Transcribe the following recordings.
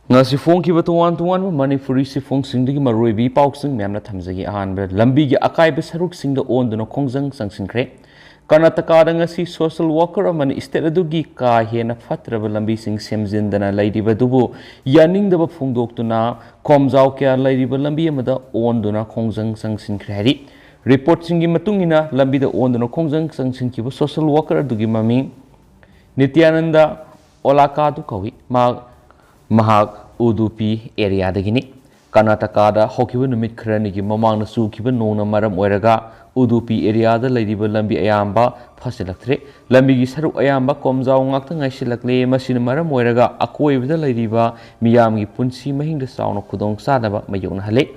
ngasi phone ki batuan tuan manipuri si phone sing digi maroi bi pau sing memna thamjagi ahan be lambi gi akai be saruk sing da on duna khongjang sangsin khre Karnataka da ngasi social worker aman state adugi ka hena fatraba lambi sing semjin dana laidiba dubu yaning da phungdok tuna khomjau kya laidiba lambi amada on duna khongjang sangsin khre hari report sing gi matungina lambi da on duna khongjang sangsin ki social worker adugi mami Nityananda Olaka du kawi mahak Udupi area dagini Karnataka da hokiba numit khrani gi mamang na su kiba nona maram oiraga Udupi area da laidiba lambi ayamba phasilaktre lambi gi saru ayamba komjau ngakta ngaisilakle masina maram oiraga akoibda laidiba miyam gi punsi mahing da sauna khudong sadaba mayokna hale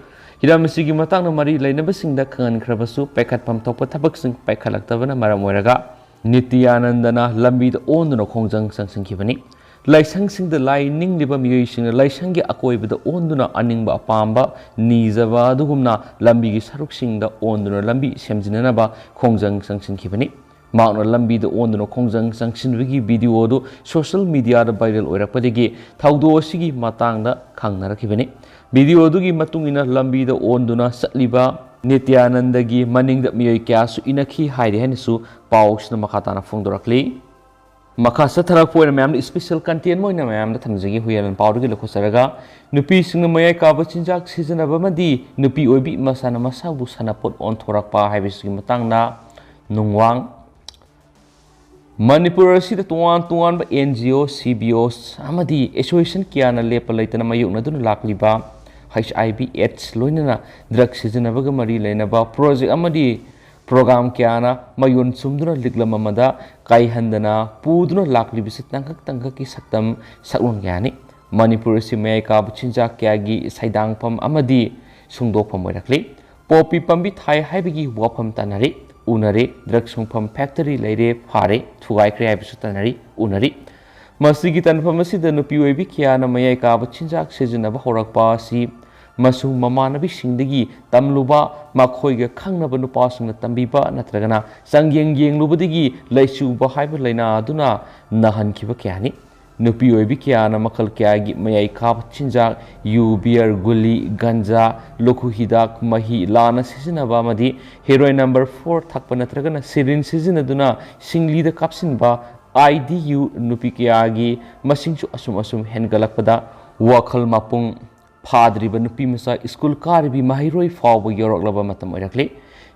hiram sigi matang na mari lainaba singda khangan khrabasu pekhat pam thokpa thabak sing pekhalaktabana maram oiraga Nityanandana lambi da onduna khongjang sangsing kibani Laisang sing the lai ning liba miyoi sing laisang gi akoi bida onduna aning ba apamba nizaba dugumna lambi gi saruk sing da onduna lambi semjinana ba khongjang sangsin khibani mauna lambi da onduna khongjang sangsin wigi video do social media da viral oirakpadigi thaudo sigi matang da khangnara khibani video du gi matungina lambi da onduna satliba Nityananda gi maning da miyoi kya su inakhi haide hanisu pausna makhatana phongdorakli Makasa tharak poina mayam special content moina mayam da thamjagi huyalan pawdu gi lokhosaraga nupi sing mayai ka ba chinjak season aba madi nupi oibi masana masabu sanapot onthorak pa haibis gi matang na nungwang Manipur si da tuan ba NGO CBOs amadi association kiyana lepa laitana mayuk na dun lakliba HIV AIDS loinana drug season aba ga mari laina ba project amadi program kayana mayun sumduna liglama mada kai handana puduna lakli bisit tangkak ki saktam saklon yani Manipur si mayai ka buchinja kyagi saidang pam amadi sungdok pam oirakli popi pambi thai haibigi wapam tanari unari drug sungpam factory leire phare thugai kre haibisu tanari unari masigi tanpam asida nupi oibi kiyana mayai ka buchinja sejina ba horakpa si masung mamanabi singdagi tamluba makhoiga khangnaba nupasungna tambiba natragana sangyeng yenglubadigi laisuba haiba laina aduna nahan kiba kyani nupi oibi kyana makal kyagi mayai khab chinjak yu beer guli ganja lokhu hidak mahi lana sizinaba amadi heroin number 4 thakpa natragana syringe sizinaduna singli da kapsinba IDU nupi kyagi masingchu asum hengalakpada wakhal mapung Padriba nupi masa school karibi mahiroi fawba yoroklaba matam oirakli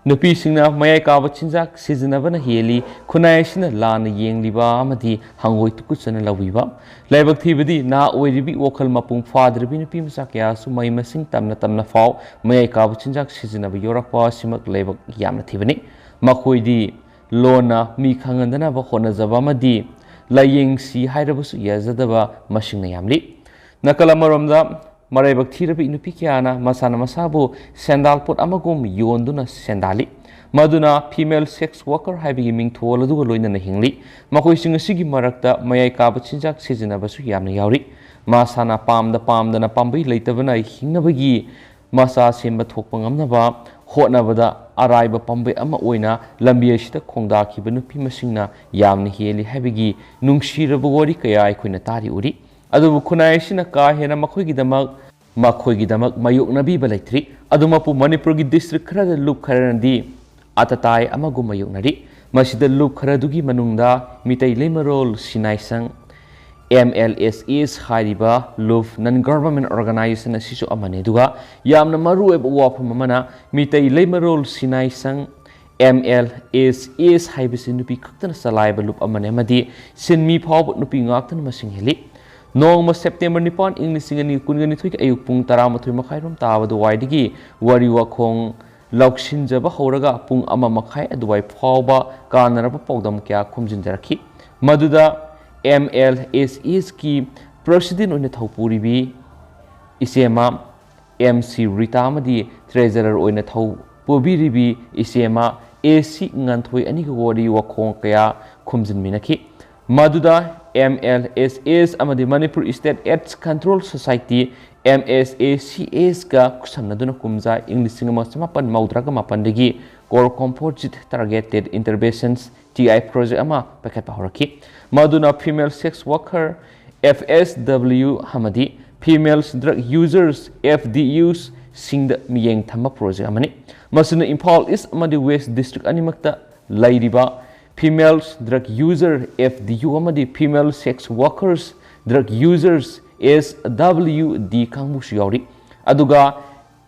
nupi singna mayai kaba chinjak sizinabana heli khunai sina lana yengliba amadi hangoi tukuchana lawiba laibak thibadi na oiribi wakhal mapung fadribi nupi masa kya su mai masing tamna faw mayai kaba chinjak sizinaba yorakpa simak laibak yamna thibani makhoidi lona mi khangandana ba honajaba amadi layeng si hairabasu yazadaba masingna yamli nakalamaromda Maraibak thirabi nupi kiyana masana masabu Sendanpot amagum yonduna Sendali maduna female sex worker haibigi mingthol aduga loinana hingli makoi sing asigi marakta mayai kaba chinjak sijinabasu yamna yauri masana pamdana pambai leitabana hingnabagi masa semba thokpa ngamnaba hotnabada araiba pambai ama oina lambi asida khongda khiba nupi masingna yamna heli haibigi nungsirabu wari kaya aikoina tari uri adubu khunai sina ka hena makhoigidamak mayoknabi balaitri adumapu Manipur gi district khara loop kharandi atatai amagu mayoknari masida loop khara dugi manungda mitai lemarol sinaisang MLSS hariba loop non government organization asisu amane duga yamna maru eb wafam mana mitai lemarol sinaisang MLSS haibisi nupi kaktana salaiba loop amane madi sinmi phawb nupi ngaktan masing heli Nong September nipan English singani kungani thuik ayuk pung taramathui makhairom tabadu waidigi wari wakhong lauksin jaba horaga pung ama makhai aduwai phawba kanaraba pawdam kya khumjinjarakhi maduda MLSS ki president oina thaupuribi isema MC Rita amadi treasurer oina thaupubiribi isema AC nganthoi aniga wari wakhong kya khumjinminakhi maduda MLSS amadi Manipur State AIDS Control Society MSACS ka kusamnaduna kumza English singama samapan maudraga mapandagi core composite targeted interventions TI project ama paket pahoraki maduna female sex worker FSW hamadi females drug users FDUs singda miyeng thama project amani masuna Imphal East amadi West District animakta lairiba females drug user FDU amadi female sex workers drug users SWD kangbusu yauri aduga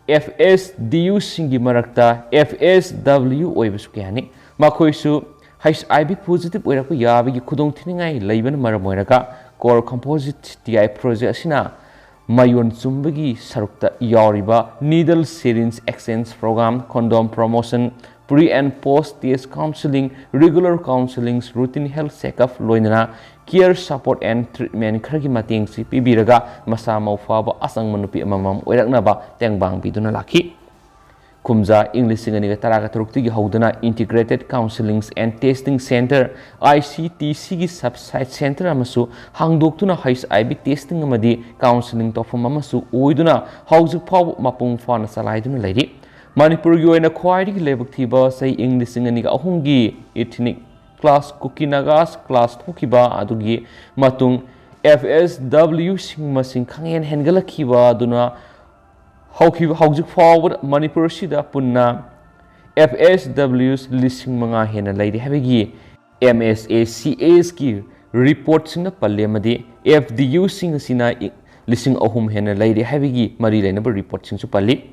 FSDU singi marakta FSW oibasu kyani makoisu HIV positive oiraku yabagi khudong thiningai leiban maramoiraga core composite TI project asina mayon chumbagi sarukta yauriba needle syringe exchange program condom promotion pre and post test counseling regular counselings routine health checkup loinana care support and treatment khargi mateng si pibiraga masa maufaba asang manupi amamam oiraknaba tengbang biduna lakhi Kumza English Singaniga Taraga Turukti Hodana Integrated Counselings and Testing Center ICTC Subsite Center Amasu Hangdoktuna HIV Testing Amadi Counseling Tofum Amasu Oiduna House Pop Mapung Fana Salaiduna Lady Manipur Yoina Quaidi Lebuktiba say English Singaniga Ahungi Ethnic Class Kukinagas Class Tokiba Adugi Matung FSW Singmasing Kangan Hengala Kiba Duna Howjik forward Manipur Sida Punna FSWs listing manga hena lady havigi MSACA's ki reports in the Palemadi FDU sing sina listing ahum hena lady havigi Marie Lenaba reports in Supali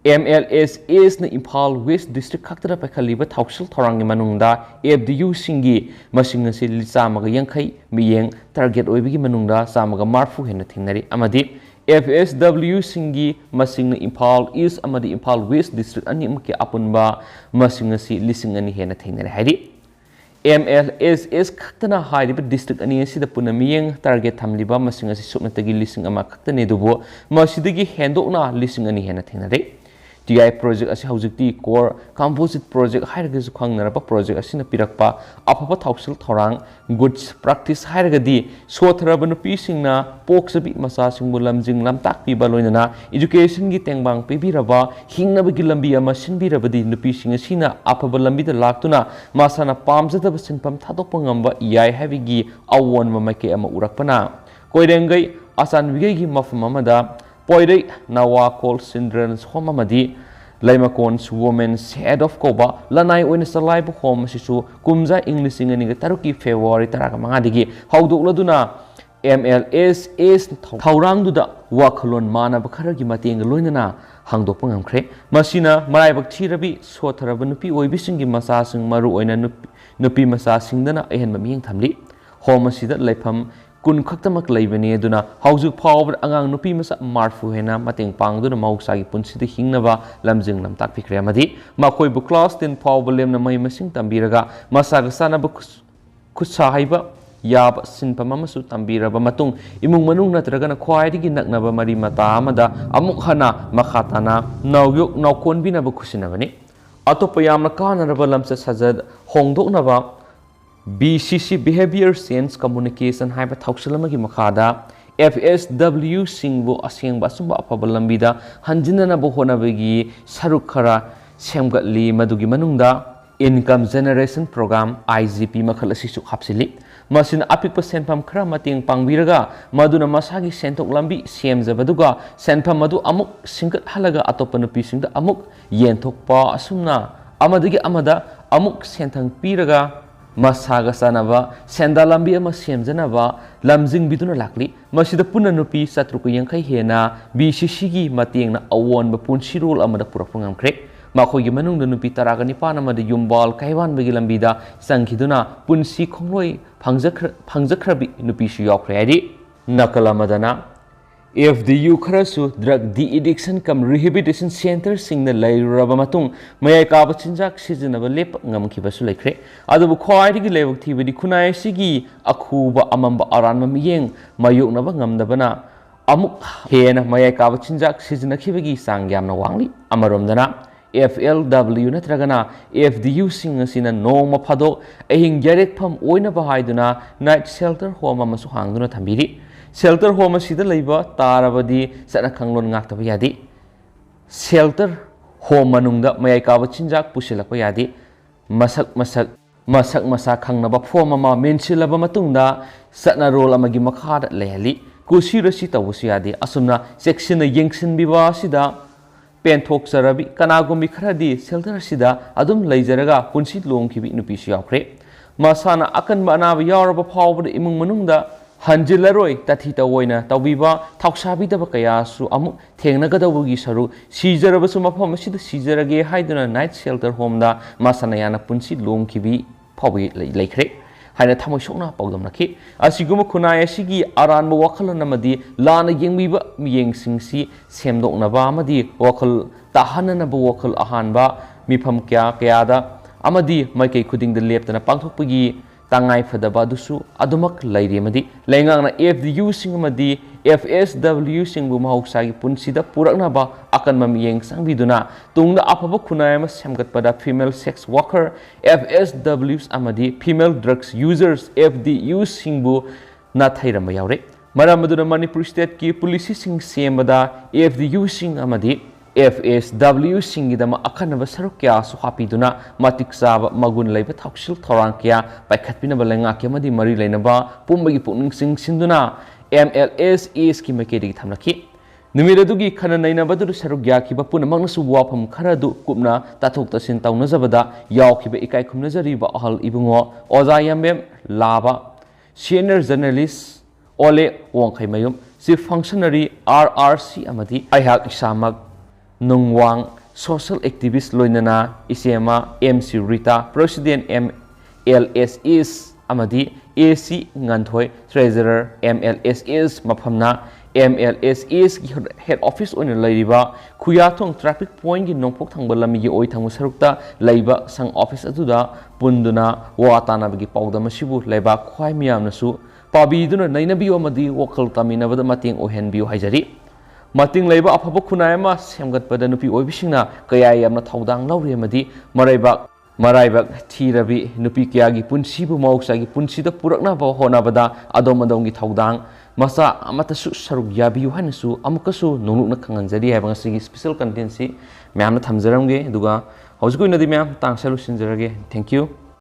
MLSA's na Imphal West District Kaktra Pakaliba Tauxil Torang Manunda FDU singi Masingasi Lisamaga Yankai Miyeng target Oibigi Manunda Samaga Marfu hena Tinari Amadi FSW singi masing Imphal East amadi Imphal West District ani mke apunba masing si lising ani hena thainare hairi MLSS khaktana hairiba district ani sida punamiyeng target thamliba masing si suknatagi lising ama khaktane dubo masidagi hendokna lising ani hena thainare TI project asi haujikti core composite project hairga su khangnaraba project asina pirakpa afaba thausil thorang goods practice hairgadi sothraba nupi singna poksabi masa singbu lamjing lamtak pi baloinana education gi tengbang pibiraba hingnaba gi lambi ama sinbirabadi nupi singa sina afaba lambi da laktuna masana pamjadaba sinpam thadokpa ngamba yai havigi awon mamake ama urakpana koirengai asan wigai gi mafam amada Poirei Nawa Call Children's Home Amadi Laimakons Women's Head of Koba Lanai Oina Salai Home Sisu Kumza English Singaniga Taruki February Taraka Mangadigi Haudukladuna MLSS Taurangduda Wakalon Mana Bakaragi Mating Luinana Hangdopangam Kre Masina Marai Bakchirabi Sotarabanupi Oibisingi Masasing Maru Oina Nupi Masasing Dana Ehan Maming Tamli Home Sida Lepam Kun khaktamak leibani aduna haujuk phawber angang nupi masa marfu hena mateng pangduna mausagi punsida hingnaba lamjing lamtak pikre amadi makoi bu class 10 phawber lemna mai masing tambiraga masaga sanaba khutsa haiba yab sinpa mamasu tambiraba matung imung manung natragana khwaidigi naknaba mari mata amada amuk hana makhatana nawyok nawkonbina ba khusinabani atopa yamna kanaraba lamsa sajad hongdoknaba BCC Behavior Science Communication haiba thausalamagi makhada FSW singbu asengba sumba afaba lambida hanjinana bo honabagi saruk khara semgatli madugi manungda income generation program IGP makhal asisu hapsili masin apikpa senpam khara mating pangbiraga maduna masagi sentok lambi semjabaduga senpam madu amuk singkat halaga atopana pisingda amuk yenthokpa asumna amadagi amada amuk senthang piraga Masaga sanaba Sendalambi ama semjanaba lamjing biduna lakli masida puna nupi satruku yangkai hena BCC gi matengna awon ba punsirol amada purakpangam kre makhogi manungda nupi taraga nipan amada yumbal kaiwan bagi lambida sangkhiduna punsi khongloi phangjakhrabi nupi su yaukre adi nakala madana FDU kharasu drug de-addiction kam rehabilitation center singna lairaba matung mayai kaba chinjak sijanaba lep ngamkhibasu laikre adubu khwaidigi lebuk thibadi khunai sigi akhuba amamba aranma miyeng mayoknaba ngamdabana amuk hena mayai kaba chinjak sijanakhibagi sangyamna wangli amaromdana FLW natragana FDU sing asina noma phado ahing yarek pham oina bahaiduna night shelter home amasu hangduna thambiri Shelter home asida leiba tarabadi sana khanglon ngaktaba yadi shelter home manungda mayai kaba chinjak pusilakpa yadi masak masa khangnaba form ama mensilaba matungda sana role amagi makhada lehali kusirasi tawusi yade asumna seksina yengsin biwa sida penthok sarabi kanagumi kharadi shelter sida adum leijaraga punsi longkibi nupi siyakhre masana akan banaba yaraba phawbada imung manungda hanjilaroi tathi tawoina tawbiba thausabi daba kayasu amu thengnagadawgi saru sijarabasu mafam asida sijarage haiduna night shelter home da masana yana punsi longkibi phawbi leikhre haina thamoi sokna pawdam nakhi asiguma khunai asigi aranba wakhal namadi lana yengbiba miyengsingsi semdoknaba amadi wakhal tahananaba wakhal ahanba mifam kya kayada amadi maikei khuding de leptana pangthokpagi tangai fadaba dusu adumak lairi amadi lengangna FDU sing amadi FSW singbu mahoksagi punsida puraknaba akan mamiyeng sangbiduna tungda afaba khunai ama semgatpada female sex worker FSWs amadi female drugs users FDU singbu na thairamba yaure maramaduna Manipur state ki police sing semada FDU sing amadi FSW singidama akanaba saruk kya su hapiduna matik saba magun leiba thaksil thorang kya paikhatpinaba lenga kya madi mari leinaba pumbagi pukning sing sinduna MLS ki makedi thamlaki numiradugi khana nainaba du saruk ya ki bapuna mangnasu wafam kharadu kupna tathok tasin tawnajabada yawkiba ikai khumnajariba ahal ibungo oza yambem laba senior journalist ole wongkhai mayum chief functionary RRC amadi aihak isamak Nungwang social activist loinana isema MC Rita president MLSS amadi AC Nganthoi treasurer MLSS maphamna MLSS ki head office oina lairiba Khuyathong traffic point gi nongphok thangba lami gi oi thangmu sarukta laiba sang office aduda punduna watana gi pawdama sibu laiba khwai miyamnasu pabiduna nainabiyo amadi wakal taminabada mating ohenbiyo haijari mating leiba afaba khunai ma semgatpada nupi oibisingna kaya yamna thaudang lauri amadi maraibak thirabi nupi kyagi punsibu mauksagi punsida purakna ba honabada adomadongi thaudang masa amata su saruk yabi hanasu amukasu nunukna khanganjari haibang sigi special content si myamna thamjaramge duga hojkuinadi myam tangsalu sinjarage thank you